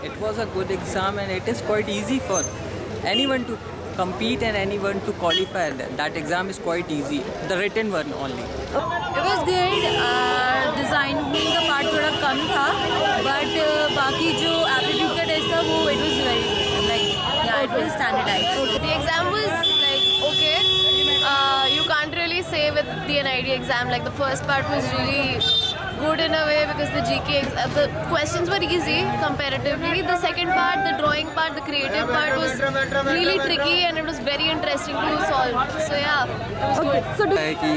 It was a good exam and it is quite easy for anyone to compete and anyone to qualify. That exam is quite easy. The written one only. It was good. Designing का part थोड़ा कम था, but बाकी जो aptitude का test था वो it was very good. Like yeah, it was standardized. The exam was like okay. You can't really say with the NID exam like the first part was really good in a way because the GK the questions were easy comparatively. The second part, the drawing part, the creative part was really tricky and it was very interesting to solve. So yeah, it was good. So है कि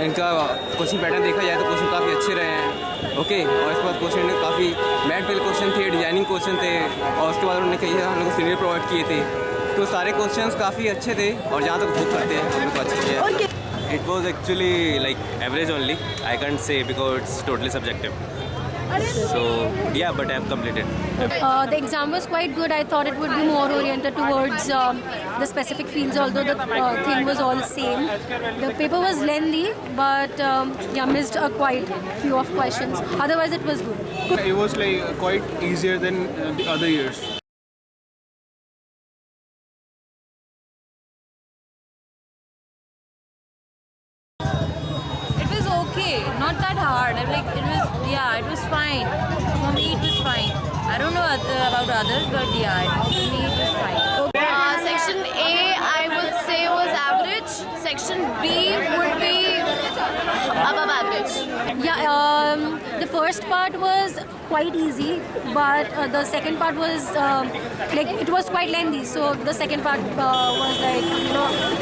इनका question pattern देखा जाए तो question काफ़ी अच्छे रहे हैं। ओके, और इसके बाद क्वेश्चन काफ़ी मैथ पे क्वेश्चन थे, डिजाइनिंग क्वेश्चन थे, और उसके बाद उन्होंने कही हम लोग को सीनियर प्रोवाइड किए थे, तो सारे क्वेश्चंस काफ़ी अच्छे थे और जहाँ तक बुक करते हैं हम लोग को अच्छे किया। It was actually like average only. I can't say because it's totally subjective. So yeah, but I have completed. The exam was quite good. I thought it would be more oriented towards the specific fields, although the thing was all same. The paper was lengthy, but yeah, missed quite few of questions. Otherwise, it was good. It was like quite easier than the other years. Okay, not that hard. Like it was, yeah, it was fine. For me, it was fine. I don't know about others, but yeah, for me, it was fine. Section A, I would say was average. Section B would be above average. Yeah, the first part was quite easy, but the second part was like it was quite lengthy. So the second part was like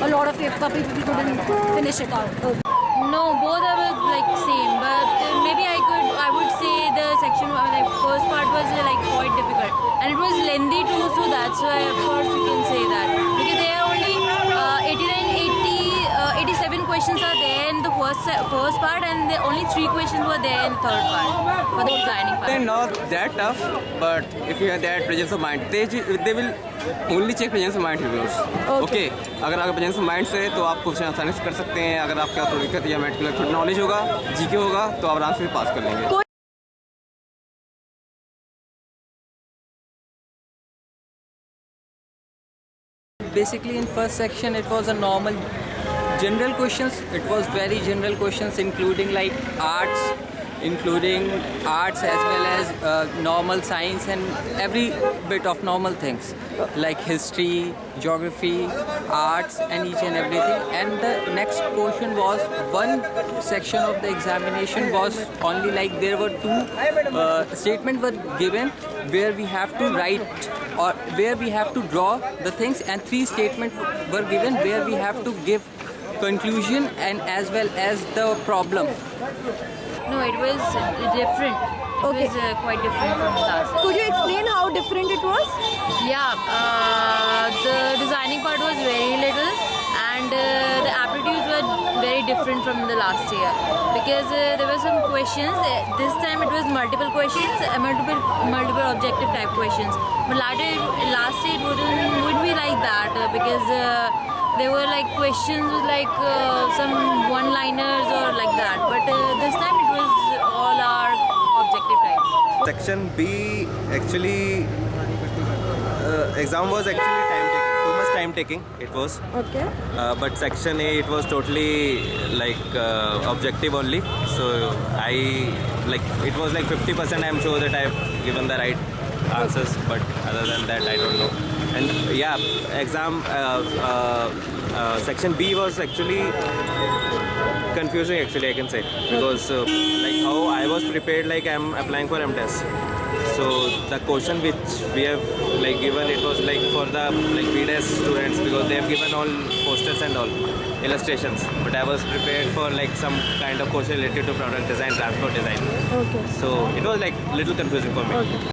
a lot of paper people couldn't finish it out. No, both are like same, but maybe I would say the section like first part was like quite difficult, and it was lengthy too. So that's why, of course, you can say that because there are only 87 questions are there in the first part, and only 3 questions were there in third part for the designing part. They're not that tough, but if you have that presence of mind, they will only check presence of mind reviews. Okay. अगर आपका presence of mind से तो आप question आसानी से कर सकते हैं। अगर आपका थोड़ी दिक्कत या मैथ का थोड़ा नॉलेज होगा, जीके होगा, तो आप आराम से पास कर लेंगे। Basically, in first section, it was a normal general questions. It was very general questions, including like arts, as well as normal science and every bit of normal things like history, geography, arts, and each and everything. And the next portion was one section of the examination was only like there were 2 statements were given where we have to write or where we have to draw the things, and 3 statements were given where we have to give conclusion and as well as the problem. No, it was different. It was quite different from the last. Could you explain how different it was? Yeah, the designing part was very little, and the aptitudes were very different from the last year because there were some questions. This time it was multiple questions, multiple objective type questions. But last year it wouldn't be like that because there were like questions with like some one-liners or like that. But this time it was all our objective types. Section B actually exam was actually too much time taking. It was. Okay. But section A it was totally like objective only. So it was like 50%. I'm sure that I've given the right answers, but other than that I don't know. And yeah, exam section B was actually confusing actually, I can say, because like how I was prepared, like I'm applying for MTES. So the question which we have like given, it was like for the like BDES students because they have given all posters and all illustrations. But I was prepared for like some kind of question related to product design, transport design. Okay. So it was like little confusing for me. Okay.